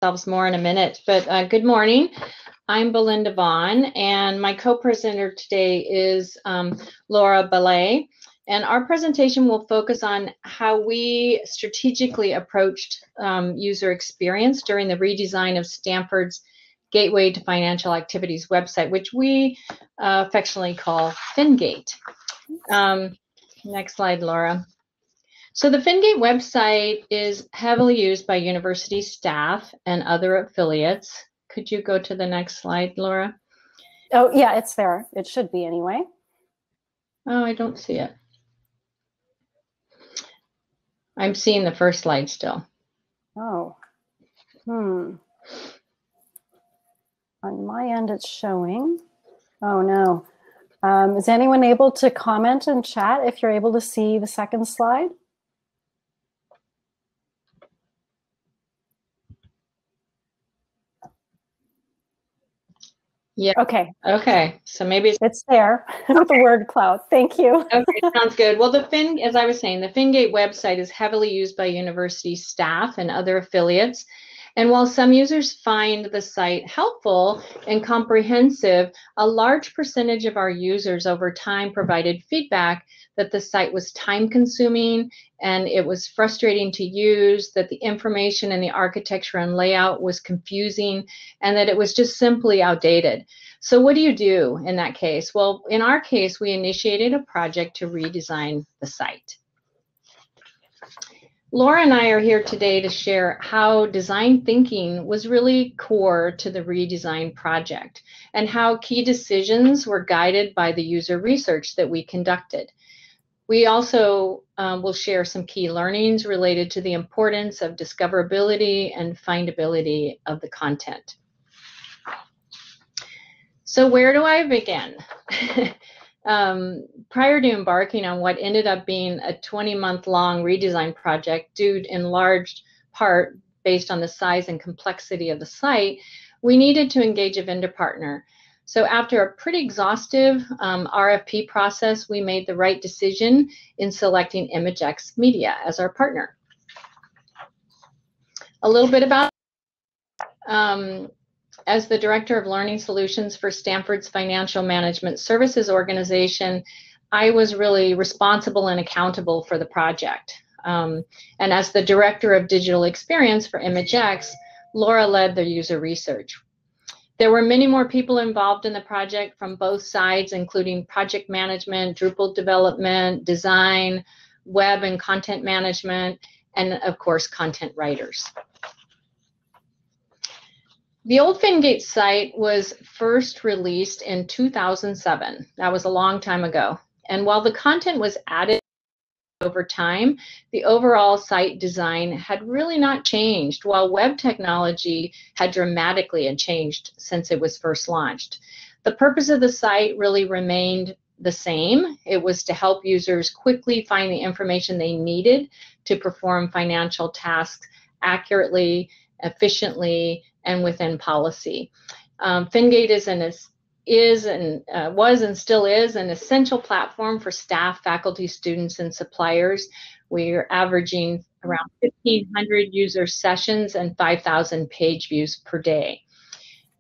ourselves more in a minute, but good morning. I'm Belinda Vaughn, and my co-presenter today is Laura Ballet. And our presentation will focus on how we strategically approached user experience during the redesign of Stanford's Gateway to Financial Activities website, which we affectionately call Fingate. Next slide, Laura. So the Fingate website is heavily used by university staff and other affiliates. Could you go to the next slide, Laura? Oh, yeah, it's there. It should be anyway. Oh, I don't see it. I'm seeing the first slide still. Oh, On my end, it's showing. Oh, no. Is anyone able to comment in chat if you're able to see the second slide? Yeah. Okay. Okay. So maybe it's there with the word cloud. Thank you. Okay, sounds good. Well, as I was saying, the Fingate website is heavily used by university staff and other affiliates. And while some users find the site helpful and comprehensive, a large percentage of our users over time provided feedback that the site was time-consuming and it was frustrating to use, that the information and the architecture and layout was confusing, and that it was just simply outdated. So what do you do in that case? Well, in our case, we initiated a project to redesign the site. Laura and I are here today to share how design thinking was really core to the redesign project and how key decisions were guided by the user research that we conducted. We also will share some key learnings related to the importance of discoverability and findability of the content. So where do I begin? Prior to embarking on what ended up being a 20-month-long redesign project, due in large part based on the size and complexity of the site, we needed to engage a vendor partner. So after a pretty exhaustive RFP process, we made the right decision in selecting ImageX Media as our partner. A little bit about as the Director of Learning Solutions for Stanford's Financial Management Services organization, I was really responsible and accountable for the project. And as the Director of Digital Experience for ImageX, Laura led the user research. There were many more people involved in the project from both sides, including project management, Drupal development, design, web and content management, and of course, content writers. The old Fingate site was first released in 2007. That was a long time ago. And while the content was added over time, the overall site design had really not changed, while web technology had dramatically changed since it was first launched. The purpose of the site really remained the same. It was to help users quickly find the information they needed to perform financial tasks accurately, efficiently, and within policy. Fingate was and still is an essential platform for staff, faculty, students, and suppliers. We are averaging around 1,500 user sessions and 5,000 page views per day.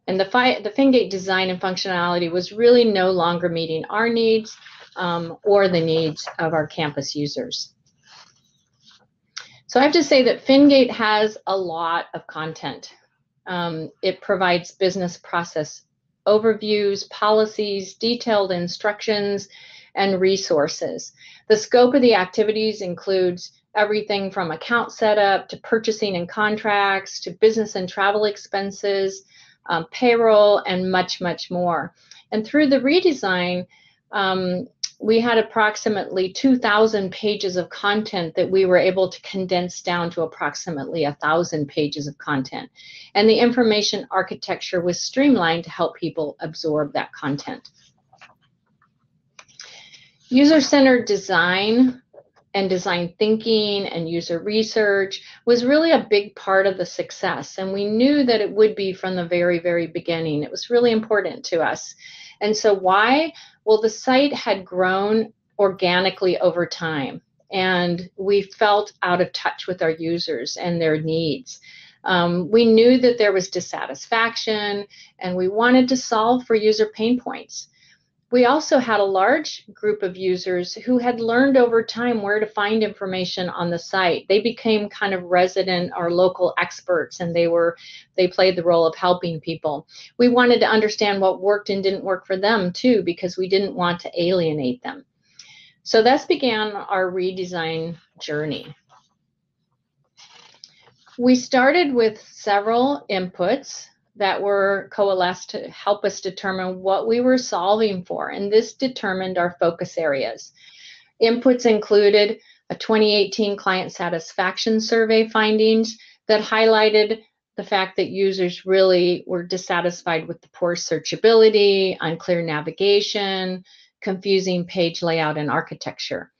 And the Fingate design and functionality was really no longer meeting our needs or the needs of our campus users. So I have to say that Fingate has a lot of content. It provides business process overviews, policies, detailed instructions, and resources. The scope of the activities includes everything from account setup to purchasing and contracts to business and travel expenses, payroll, and much, much more. And through the redesign, we had approximately 2,000 pages of content that we were able to condense down to approximately 1,000 pages of content. And the information architecture was streamlined to help people absorb that content. User-centered design and design thinking and user research was really a big part of the success. And we knew that it would be from the very, very beginning. It was really important to us. And so why? Well, the site had grown organically over time, and we felt out of touch with our users and their needs. We knew that there was dissatisfaction, and we wanted to solve for user pain points. We also had a large group of users who had learned over time where to find information on the site. They became kind of resident or local experts, and they played the role of helping people. We wanted to understand what worked and didn't work for them too, because we didn't want to alienate them. So thus began our redesign journey. We started with several inputs that were coalesced to help us determine what we were solving for, and this determined our focus areas. Inputs included a 2018 client satisfaction survey findings that highlighted the fact that users really were dissatisfied with the poor searchability, unclear navigation, confusing page layout and architecture.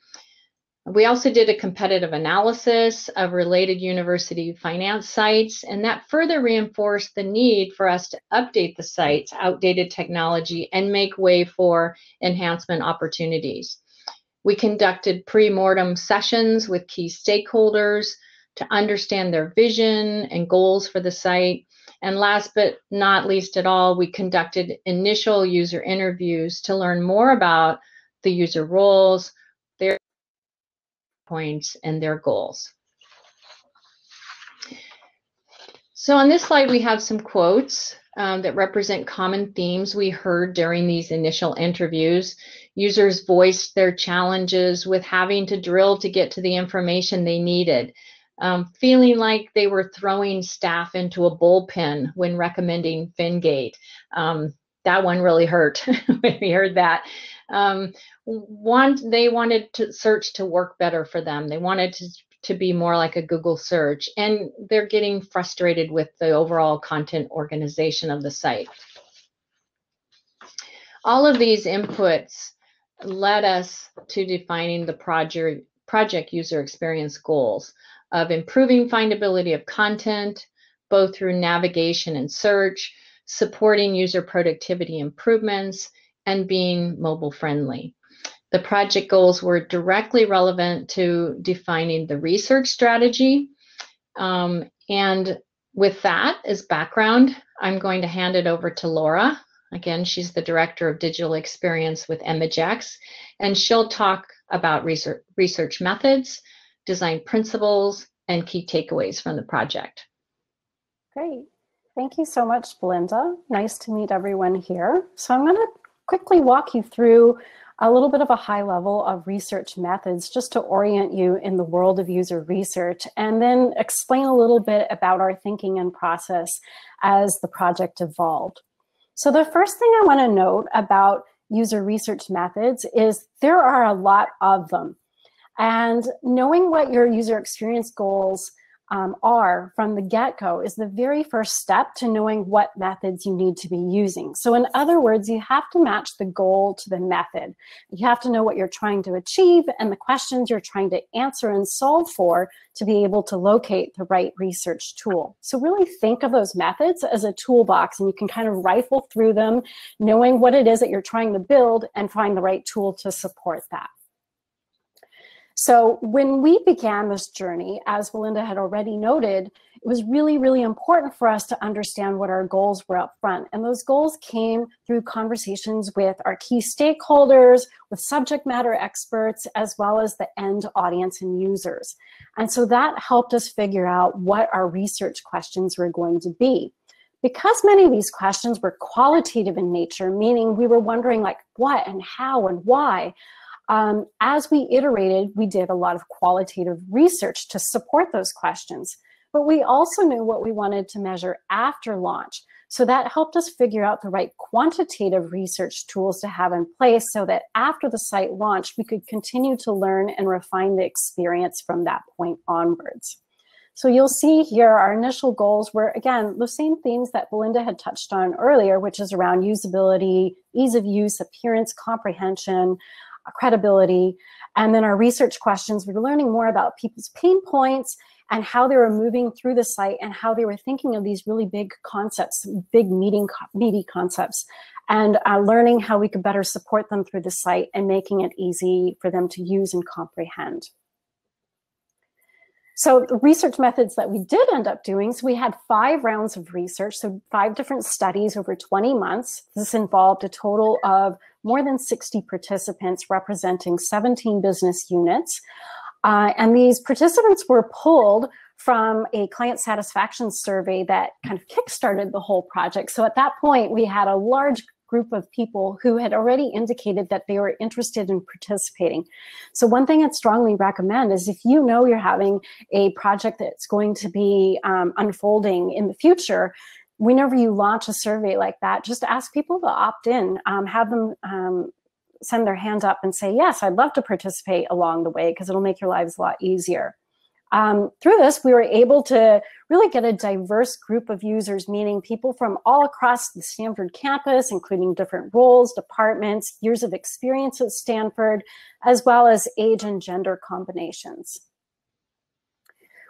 We also did a competitive analysis of related university finance sites, and that further reinforced the need for us to update the site's outdated technology and make way for enhancement opportunities. We conducted pre-mortem sessions with key stakeholders to understand their vision and goals for the site. And last but not least at all, we conducted initial user interviews to learn more about the user roles, their points, and their goals. So on this slide, we have some quotes that represent common themes we heard during these initial interviews. Users voiced their challenges with having to drill to get to the information they needed, feeling like they were throwing staff into a bullpen when recommending Fingate. That one really hurt when we heard that. They wanted search to work better for them. They wanted to be more like a Google search, and they're getting frustrated with the overall content organization of the site. All of these inputs led us to defining the project user experience goals of improving findability of content, both through navigation and search, supporting user productivity improvements, and being mobile friendly. The project goals were directly relevant to defining the research strategy. And with that as background, I'm going to hand it over to Laura. Again, she's the Director of Digital Experience with ImageX, and she'll talk about research methods, design principles, and key takeaways from the project. Great. Thank you so much, Belinda. Nice to meet everyone here. So I'm going to quickly walk you through a little bit of a high level of research methods just to orient you in the world of user research, and then explain a little bit about our thinking and process as the project evolved. So the first thing I want to note about user research methods is there are a lot of them. And knowing what your user experience goals are from the get-go is the very first step to knowing what methods you need to be using. So in other words, you have to match the goal to the method. You have to know what you're trying to achieve and the questions you're trying to answer and solve for to be able to locate the right research tool. So really think of those methods as a toolbox, and you can kind of rifle through them, knowing what it is that you're trying to build and find the right tool to support that. So when we began this journey, as Belinda had already noted, it was really, really important for us to understand what our goals were up front. And those goals came through conversations with our key stakeholders, with subject matter experts, as well as the end audience and users. And so that helped us figure out what our research questions were going to be. Because many of these questions were qualitative in nature, meaning we were wondering like what and how and why, as we iterated, we did a lot of qualitative research to support those questions, but we also knew what we wanted to measure after launch. So that helped us figure out the right quantitative research tools to have in place so that after the site launched, we could continue to learn and refine the experience from that point onwards. So you'll see here our initial goals were, again, the same themes that Belinda had touched on earlier, which is around usability, ease of use, appearance, comprehension, credibility. And then our research questions, we were learning more about people's pain points and how they were moving through the site and how they were thinking of these really big concepts, big meaty concepts, and learning how we could better support them through the site and making it easy for them to use and comprehend. So the research methods that we did end up doing, so we had 5 rounds of research, so 5 different studies over 20 months. This involved a total of more than 60 participants representing 17 business units. And these participants were pulled from a client satisfaction survey that kind of kickstarted the whole project. So at that point, we had a large group of people who had already indicated that they were interested in participating. So one thing I'd strongly recommend is if you know you're having a project that's going to be unfolding in the future, whenever you launch a survey like that, just ask people to opt in, have them send their hand up and say, yes, I'd love to participate along the way, because it'll make your lives a lot easier. Through this, we were able to really get a diverse group of users, meaning people from all across the Stanford campus, including different roles, departments, years of experience at Stanford, as well as age and gender combinations.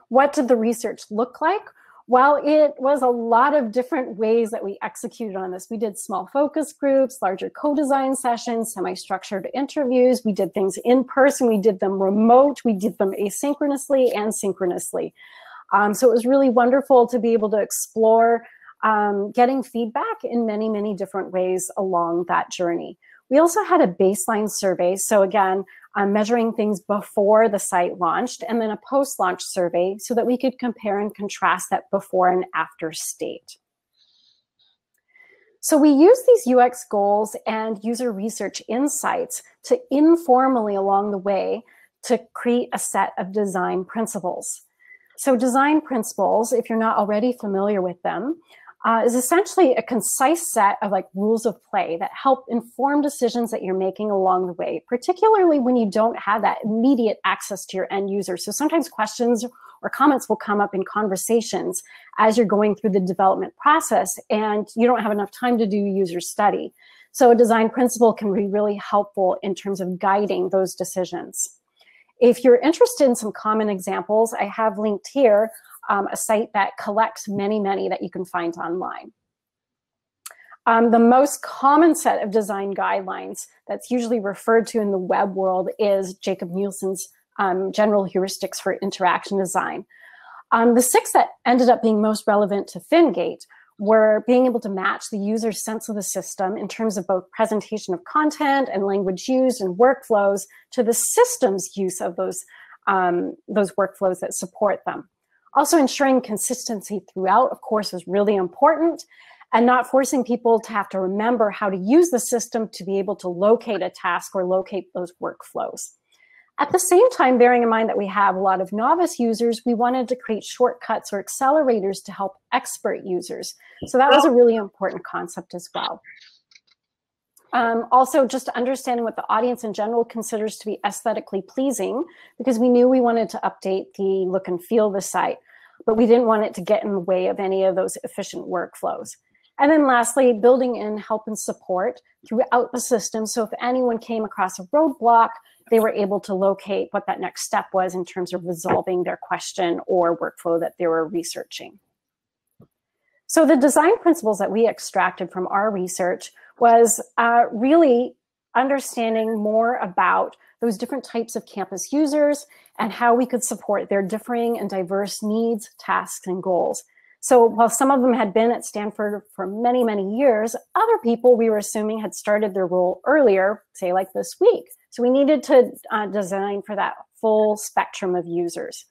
What did the research look like? Well, it was a lot of different ways that we executed on this. We did small focus groups, larger co-design sessions, semi-structured interviews. We did things in person. We did them remote. We did them asynchronously and synchronously. So it was really wonderful to be able to explore getting feedback in many, many different ways along that journey. We also had a baseline survey. So again, measuring things before the site launched, and then a post-launch survey so that we could compare and contrast that before and after state. So we use these UX goals and user research insights to informally along the way to create a set of design principles. So design principles, if you're not already familiar with them, is essentially a concise set of rules of play that help inform decisions that you're making along the way, particularly when you don't have that immediate access to your end user. So sometimes questions or comments will come up in conversations as you're going through the development process and you don't have enough time to do user study. So a design principle can be really helpful in terms of guiding those decisions. If you're interested in some common examples, I have linked here a site that collects many, many that you can find online. The most common set of design guidelines that's usually referred to in the web world is Jacob Nielsen's General Heuristics for Interaction Design. The 6 that ended up being most relevant to Fingate were being able to match the user's sense of the system in terms of both presentation of content and language used and workflows to the system's use of those workflows that support them. Also, ensuring consistency throughout, of course, is really important, and not forcing people to have to remember how to use the system to be able to locate a task or locate those workflows. At the same time, bearing in mind that we have a lot of novice users, we wanted to create shortcuts or accelerators to help expert users. So that was a really important concept as well. Also, just understanding what the audience in general considers to be aesthetically pleasing, because we knew we wanted to update the look and feel of the site, but we didn't want it to get in the way of any of those efficient workflows. And then lastly, building in help and support throughout the system. So if anyone came across a roadblock, they were able to locate what that next step was in terms of resolving their question or workflow that they were researching. So the design principles that we extracted from our research was really understanding more about those different types of campus users and how we could support their differing and diverse needs, tasks, and goals. So while some of them had been at Stanford for many, many years, other people we were assuming had started their role earlier, say like this week. So we needed to design for that full spectrum of users.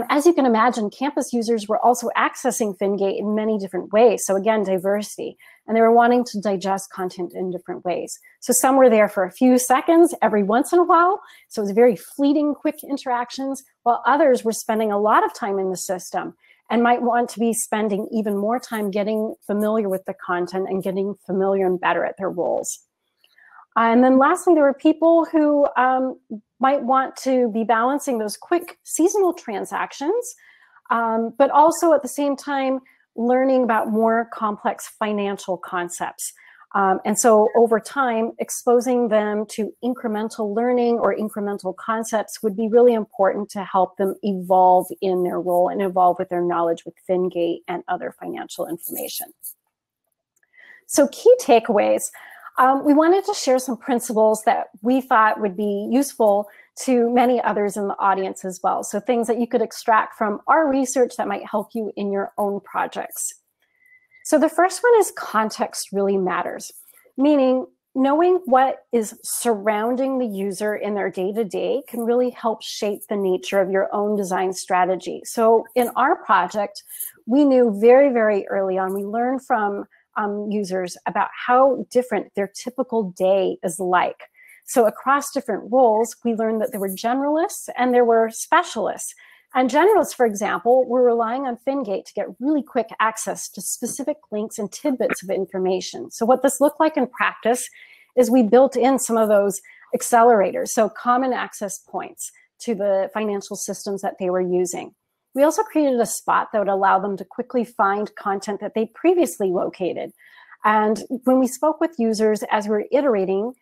As you can imagine, campus users were also accessing Fingate in many different ways. So again, diversity. And they were wanting to digest content in different ways. So some were there for a few seconds every once in a while. So it was very fleeting, quick interactions, while others were spending a lot of time in the system and might want to be spending even more time getting familiar with the content and getting familiar and better at their roles. And then lastly, there were people who might want to be balancing those quick seasonal transactions, but also at the same time learning about more complex financial concepts. And so over time, exposing them to incremental learning or incremental concepts would be really important to help them evolve in their role and evolve with their knowledge with Fingate and other financial information. So key takeaways. We wanted to share some principles that we thought would be useful to many others in the audience as well. So things that you could extract from our research that might help you in your own projects. So the first one is context really matters, meaning knowing what is surrounding the user in their day-to-day can really help shape the nature of your own design strategy. So in our project, we knew very, very early on, we learned from users about how different their typical day is like. So across different roles, we learned that there were generalists and there were specialists. And generalists, for example, were relying on Fingate to get really quick access to specific links and tidbits of information. So what this looked like in practice is we built in some of those accelerators, so common access points to the financial systems that they were using. We also created a spot that would allow them to quickly find content that they previously located. And when we spoke with users as we were iterating,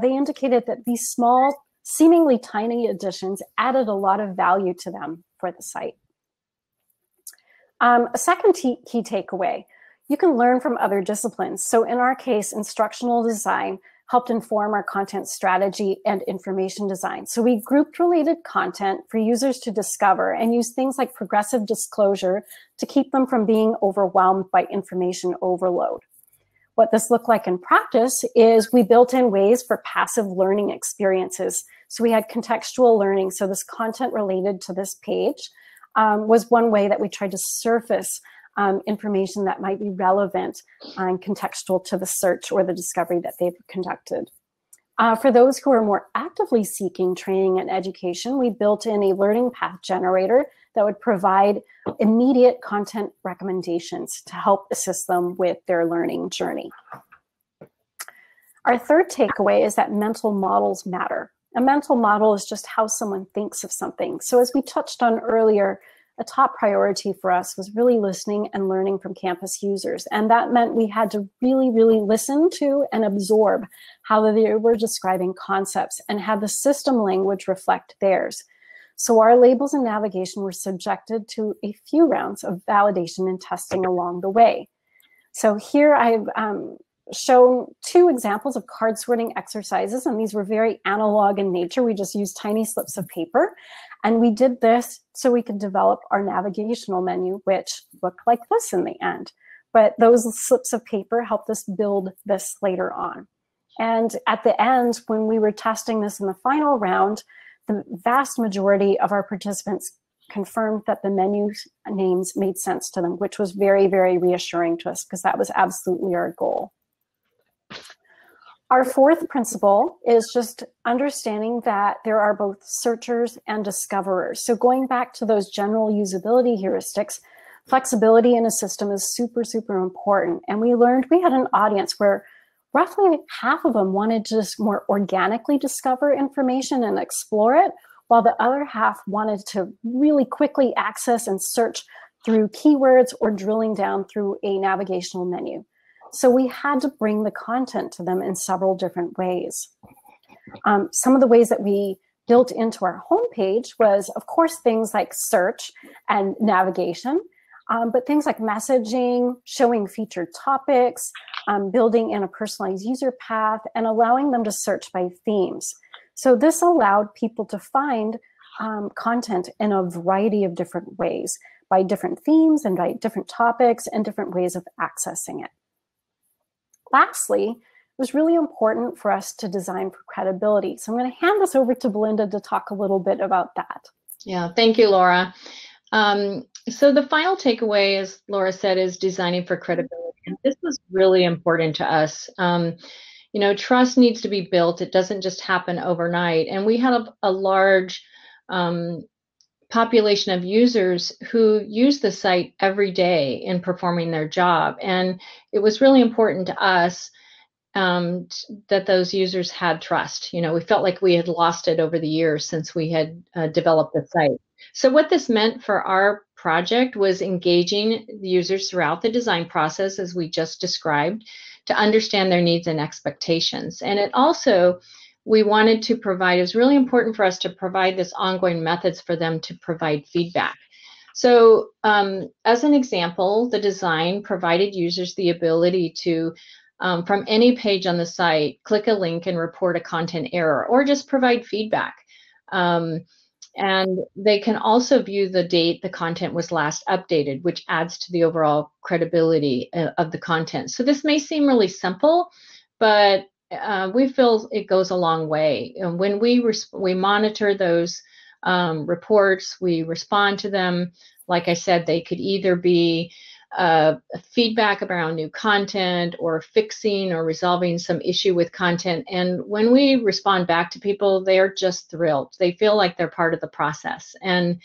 they indicated that these small, seemingly tiny additions added a lot of value to them for the site. A second key takeaway, you can learn from other disciplines. So in our case, instructional design helped inform our content strategy and information design. So we grouped related content for users to discover and use things like progressive disclosure to keep them from being overwhelmed by information overload. What this looked like in practice is we built in ways for passive learning experiences. So we had contextual learning. So this content related to this page was one way that we tried to surface information that might be relevant and contextual to the search or the discovery that they've conducted. For those who are more actively seeking training and education, we built in a learning path generator that would provide immediate content recommendations to help assist them with their learning journey. Our third takeaway is that mental models matter. A mental model is just how someone thinks of something. So as we touched on earlier, a top priority for us was really listening and learning from campus users. And that meant we had to really, really listen to and absorb how they were describing concepts and have the system language reflect theirs. So our labels and navigation were subjected to a few rounds of validation and testing along the way. So here I've shown two examples of card sorting exercises, and these were very analog in nature. We just used tiny slips of paper, and we did this so we could develop our navigational menu, which looked like this in the end. But those slips of paper helped us build this later on. And at the end, when we were testing this in the final round, the vast majority of our participants confirmed that the menu names made sense to them, which was very, very reassuring to us because that was absolutely our goal. Our fourth principle is just understanding that there are both searchers and discoverers. So going back to those general usability heuristics, flexibility in a system is super, super important. And we learned we had an audience where roughly half of them wanted to just more organically discover information and explore it, while the other half wanted to really quickly access and search through keywords or drilling down through a navigational menu. So we had to bring the content to them in several different ways. Some of the ways that we built into our homepage was, of course, things like search and navigation, but things like messaging, showing featured topics, building in a personalized user path, and allowing them to search by themes. So this allowed people to find content in a variety of different ways, by different themes and by different topics and different ways of accessing it. Lastly, it was really important for us to design for credibility. So I'm going to hand this over to Belinda to talk a little bit about that. Yeah, thank you, Laura. So the final takeaway, as Laura said, is designing for credibility. And this was really important to us. You know, trust needs to be built. It doesn't just happen overnight. And we had a large population of users who use the site every day in performing their job. And it was really important to us that those users had trust. You know, we felt like we had lost it over the years since we had developed the site. So what this meant for our project was engaging the users throughout the design process, as we just described, to understand their needs and expectations. And it also, we wanted to provide, it was really important for us to provide this ongoing methods for them to provide feedback. So as an example, the design provided users the ability to from any page on the site, click a link and report a content error, or just provide feedback. And they can also view the date the content was last updated, which adds to the overall credibility of the content. So this may seem really simple, but we feel it goes a long way. And when we monitor those reports, we respond to them. Like I said, they could either be feedback around new content, or fixing or resolving some issue with content. And when we respond back to people, they're just thrilled. They feel like they're part of the process. And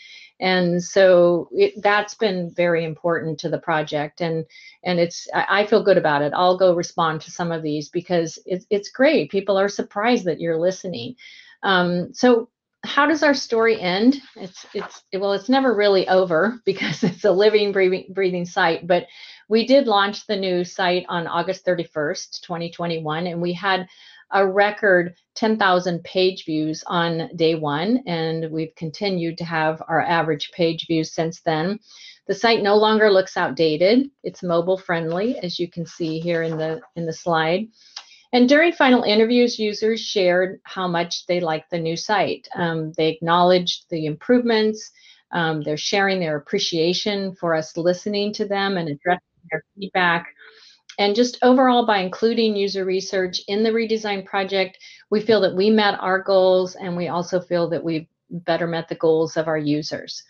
so that's been very important to the project. And I feel good about it. I'll go respond to some of these because it's great. People are surprised that you're listening. So how does our story end? It's never really over because it's a living, breathing site. But we did launch the new site on August 31st, 2021, and we had a record 10,000 page views on day one, and we've continued to have our average page views since then. The site no longer looks outdated. It's mobile friendly, as you can see here in the slide. And during final interviews, users shared how much they liked the new site. They acknowledged the improvements. They're sharing their appreciation for us listening to them and addressing their feedback. And just overall, by including user research in the redesign project, we feel that we met our goals, and we also feel that we've better met the goals of our users.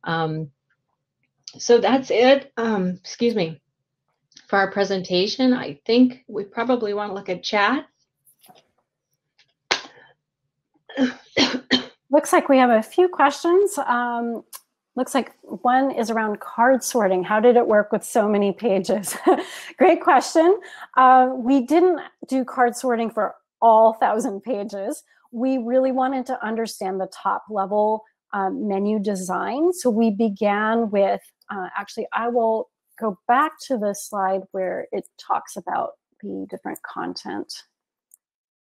So that's it. Excuse me. For our presentation, I think we probably want to look at chat. Looks like we have a few questions. Looks like one is around card sorting. How did it work with so many pages? Great question. We didn't do card sorting for all 1,000 pages. We really wanted to understand the top level menu design. So we began with, actually, I will go back to the slide where it talks about the different content.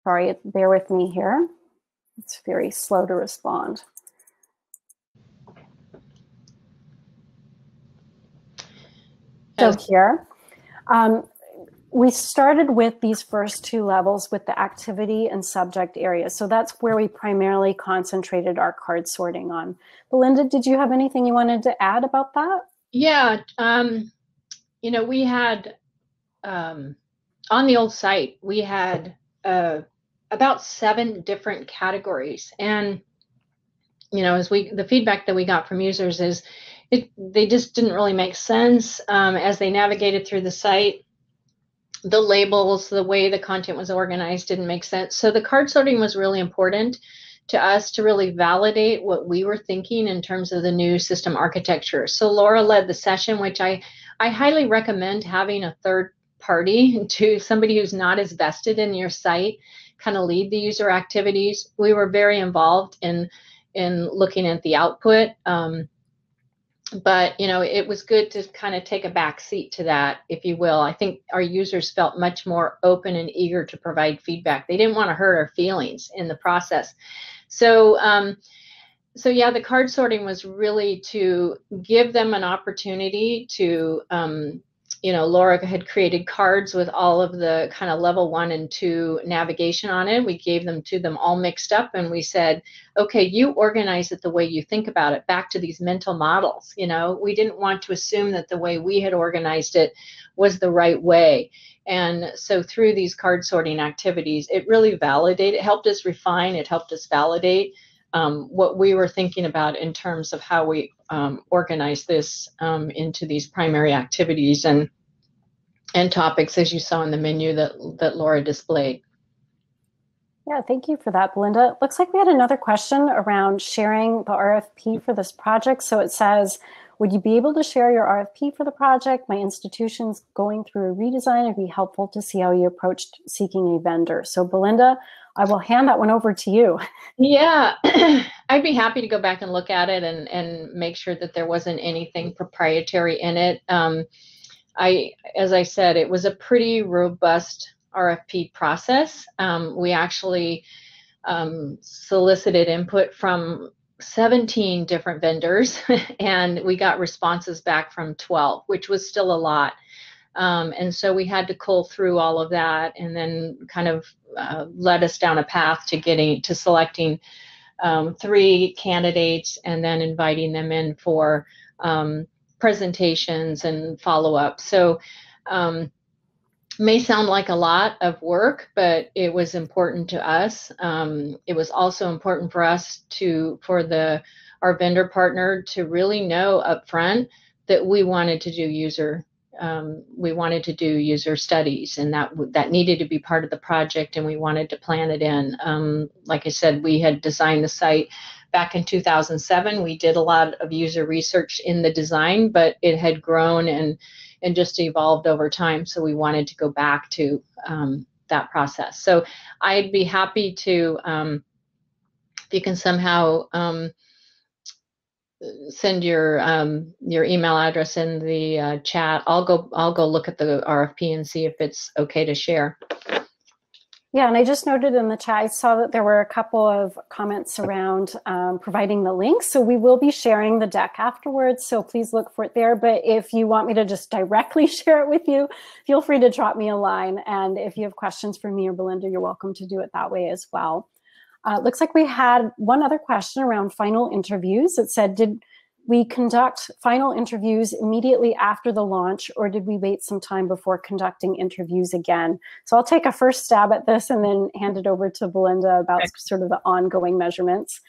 Sorry, bear with me here. It's very slow to respond. So here, we started with these first two levels with the activity and subject areas. So that's where we primarily concentrated our card sorting on. Belinda, did you have anything you wanted to add about that? Yeah, you know, we had, on the old site, we had about 7 different categories. And, you know, the feedback that we got from users is they just didn't really make sense as they navigated through the site. The labels, the way the content was organized didn't make sense. So the card sorting was really important to us to really validate what we were thinking in terms of the new system architecture. So Laura led the session, which I highly recommend having a third party, to somebody who's not as vested in your site, kind of lead the user activities. We were very involved in looking at the output. But, you know, it was good to kind of take a back seat to that, if you will. I think our users felt much more open and eager to provide feedback. They didn't want to hurt our feelings in the process. So, so yeah, the card sorting was really to give them an opportunity to, you know, Laura had created cards with all of the kind of level 1 and 2 navigation on it. We gave them to them all mixed up, and we said, okay, you organize it the way you think about it, back to these mental models. You know, we didn't want to assume that the way we had organized it was the right way. And so through these card sorting activities, it really validated, it helped us refine, it helped us validate what we were thinking about in terms of how we organize this into these primary activities and topics, as you saw in the menu that Laura displayed. Yeah, thank you for that, Belinda. Looks like we had another question around sharing the RFP for this project. So it says, would you be able to share your RFP for the project? My institution's going through a redesign. It'd be helpful to see how you approached seeking a vendor. So Belinda, I will hand that one over to you. Yeah, I'd be happy to go back and look at it and make sure that there wasn't anything proprietary in it. As I said, it was a pretty robust RFP process. We actually solicited input from 17 different vendors, and we got responses back from 12, which was still a lot. And so we had to cull through all of that, and then kind of led us down a path to selecting 3 candidates, and then inviting them in for presentations and follow-up. So may sound like a lot of work, but it was important to us. It was also important for us our vendor partner to really know upfront that we wanted to do user studies, and that needed to be part of the project, and we wanted to plan it in. Like I said, we had designed the site back in 2007. We did a lot of user research in the design, but it had grown and just evolved over time. So we wanted to go back to that process. So I'd be happy to, if you can somehow send your email address in the chat. I'll go look at the RFP and see if it's okay to share. Yeah, and I just noted in the chat, I saw that there were a couple of comments around providing the links. So we will be sharing the deck afterwards, so please look for it there. But if you want me to just directly share it with you, feel free to drop me a line. And if you have questions for me or Belinda, you're welcome to do it that way as well. Looks like we had one other question around final interviews. It said, did we conduct final interviews immediately after the launch, or did we wait some time before conducting interviews again? So I'll take a first stab at this and then hand it over to Belinda about sort of the ongoing measurements.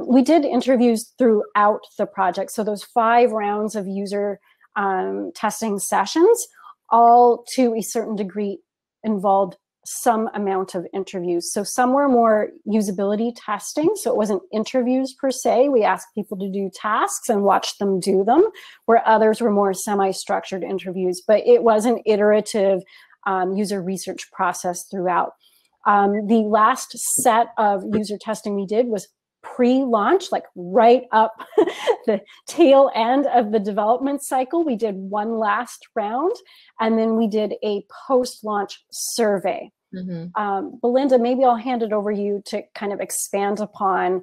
We did interviews throughout the project. So those 5 rounds of user testing sessions, all to a certain degree involved some amount of interviews. So some were more usability testing. So it wasn't interviews per se. We asked people to do tasks and watch them do them, where others were more semi-structured interviews. But it was an iterative user research process throughout. The last set of user testing we did was pre-launch, like right up the tail end of the development cycle. We did one last round, and then we did a post-launch survey. Mm-hmm. Belinda, maybe I'll hand it over to you to kind of expand upon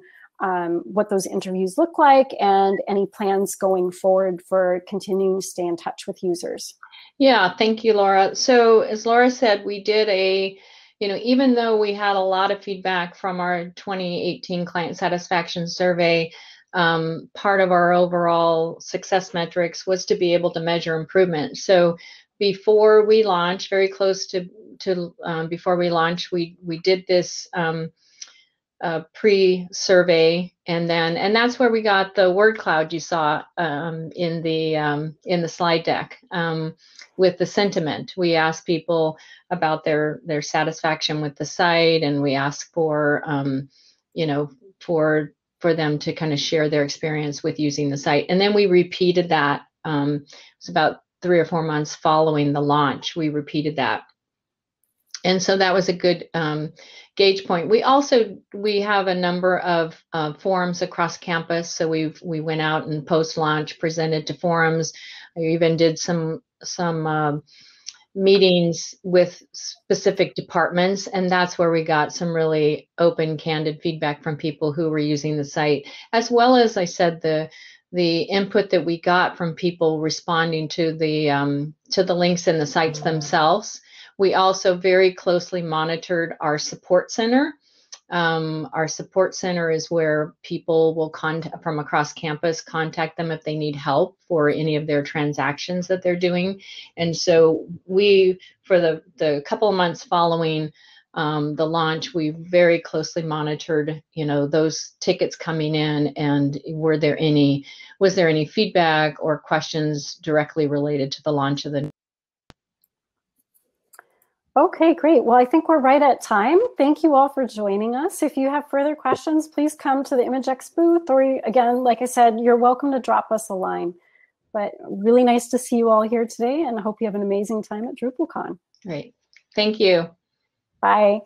what those interviews look like and any plans going forward for continuing to stay in touch with users. Yeah, thank you, Laura. So as Laura said, we did even though we had a lot of feedback from our 2018 client satisfaction survey, part of our overall success metrics was to be able to measure improvement. So before we launched, very close to before we launched, we did this pre-survey, and that's where we got the word cloud you saw in the slide deck with the sentiment. We asked people about their satisfaction with the site, and we asked for for them to kind of share their experience with using the site, and then we repeated that. It was about 3 or 4 months following the launch. We repeated that. And so that was a good gauge point. We have a number of forums across campus. So we went out and post-launch presented to forums. I even did some meetings with specific departments, and that's where we got some really open, candid feedback from people who were using the site, as well as I said the input that we got from people responding to the links in the sites themselves. We also very closely monitored our support center. Our support center is where people will from across campus contact them if they need help for any of their transactions that they're doing. And so for the couple of months following the launch, we very closely monitored, those tickets coming in, and was there any feedback or questions directly related to the launch of the. Okay, great. Well, I think we're right at time. Thank you all for joining us. If you have further questions, please come to the ImageX booth, or again, like I said, you're welcome to drop us a line. But really nice to see you all here today, and I hope you have an amazing time at DrupalCon. Great. Thank you. Bye.